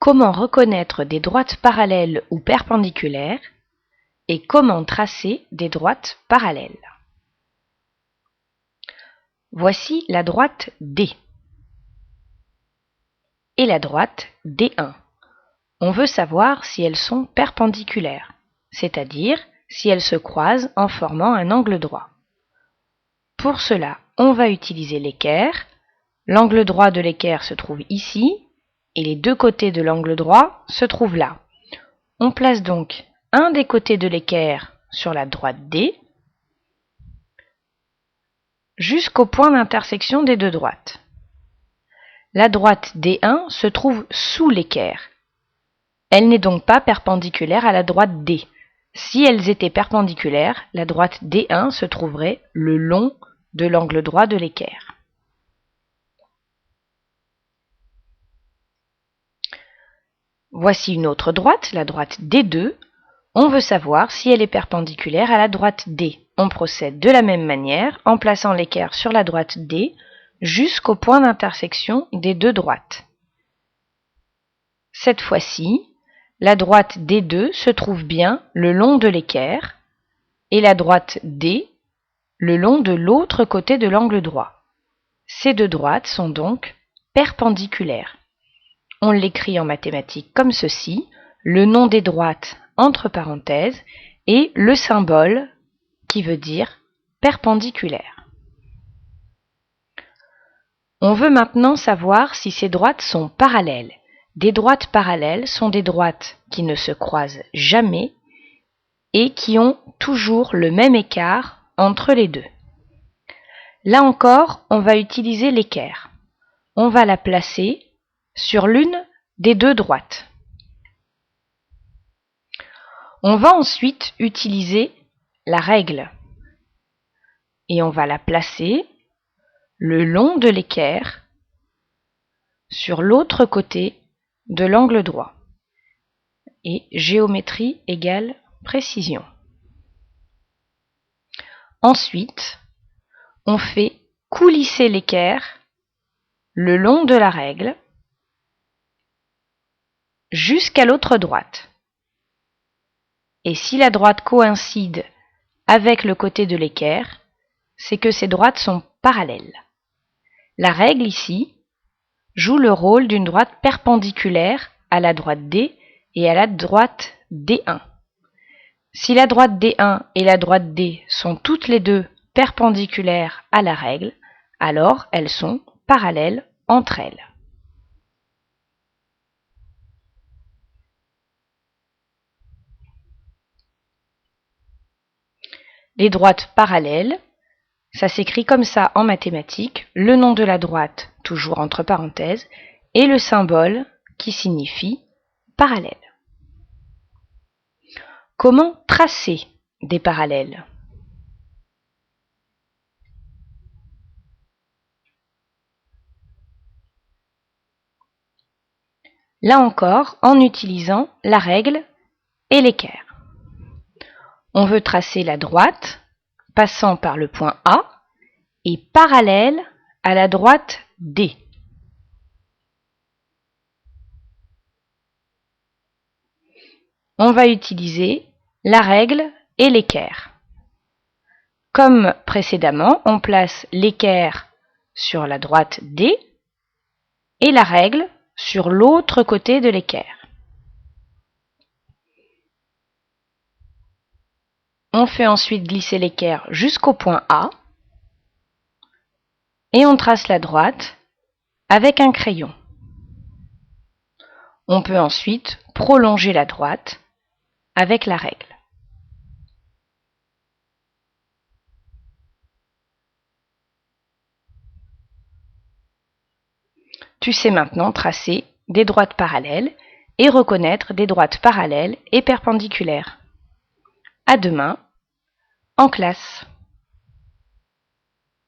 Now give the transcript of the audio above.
Comment reconnaître des droites parallèles ou perpendiculaires et comment tracer des droites parallèles. Voici la droite D et la droite D1. On veut savoir si elles sont perpendiculaires, c'est-à-dire si elles se croisent en formant un angle droit. Pour cela, on va utiliser l'équerre. L'angle droit de l'équerre se trouve ici et les deux côtés de l'angle droit se trouvent là. On place donc un des côtés de l'équerre sur la droite D jusqu'au point d'intersection des deux droites. La droite D1 se trouve sous l'équerre. Elle n'est donc pas perpendiculaire à la droite D. Si elles étaient perpendiculaires, la droite D1 se trouverait le long de l'angle droit de l'équerre. Voici une autre droite, la droite D2. On veut savoir si elle est perpendiculaire à la droite D. On procède de la même manière en plaçant l'équerre sur la droite D jusqu'au point d'intersection des deux droites. Cette fois-ci, la droite D2 se trouve bien le long de l'équerre et la droite D le long de l'autre côté de l'angle droit. Ces deux droites sont donc perpendiculaires. On l'écrit en mathématiques comme ceci, le nom des droites entre parenthèses et le symbole qui veut dire perpendiculaire. On veut maintenant savoir si ces droites sont parallèles. Des droites parallèles sont des droites qui ne se croisent jamais et qui ont toujours le même écart entre les deux. Là encore, on va utiliser l'équerre. On va la placer sur l'une des deux droites. On va ensuite utiliser la règle et on va la placer le long de l'équerre sur l'autre côté de l'angle droit. Et géométrie égale précision. Ensuite, on fait coulisser l'équerre le long de la règle jusqu'à l'autre droite. Et si la droite coïncide avec le côté de l'équerre, c'est que ces droites sont parallèles. La règle ici joue le rôle d'une droite perpendiculaire à la droite D et à la droite D1. Si la droite D1 et la droite D sont toutes les deux perpendiculaires à la règle, alors elles sont parallèles entre elles. Les droites parallèles, ça s'écrit comme ça en mathématiques, le nom de la droite, toujours entre parenthèses, et le symbole qui signifie parallèle. Comment tracer des parallèles? Là encore, en utilisant la règle et l'équerre. On veut tracer la droite passant par le point A et parallèle à la droite D. On va utiliser la règle et l'équerre. Comme précédemment, on place l'équerre sur la droite D et la règle sur l'autre côté de l'équerre. On fait ensuite glisser l'équerre jusqu'au point A et on trace la droite avec un crayon. On peut ensuite prolonger la droite avec la règle. Tu sais maintenant tracer des droites parallèles et reconnaître des droites parallèles et perpendiculaires. À demain, en classe.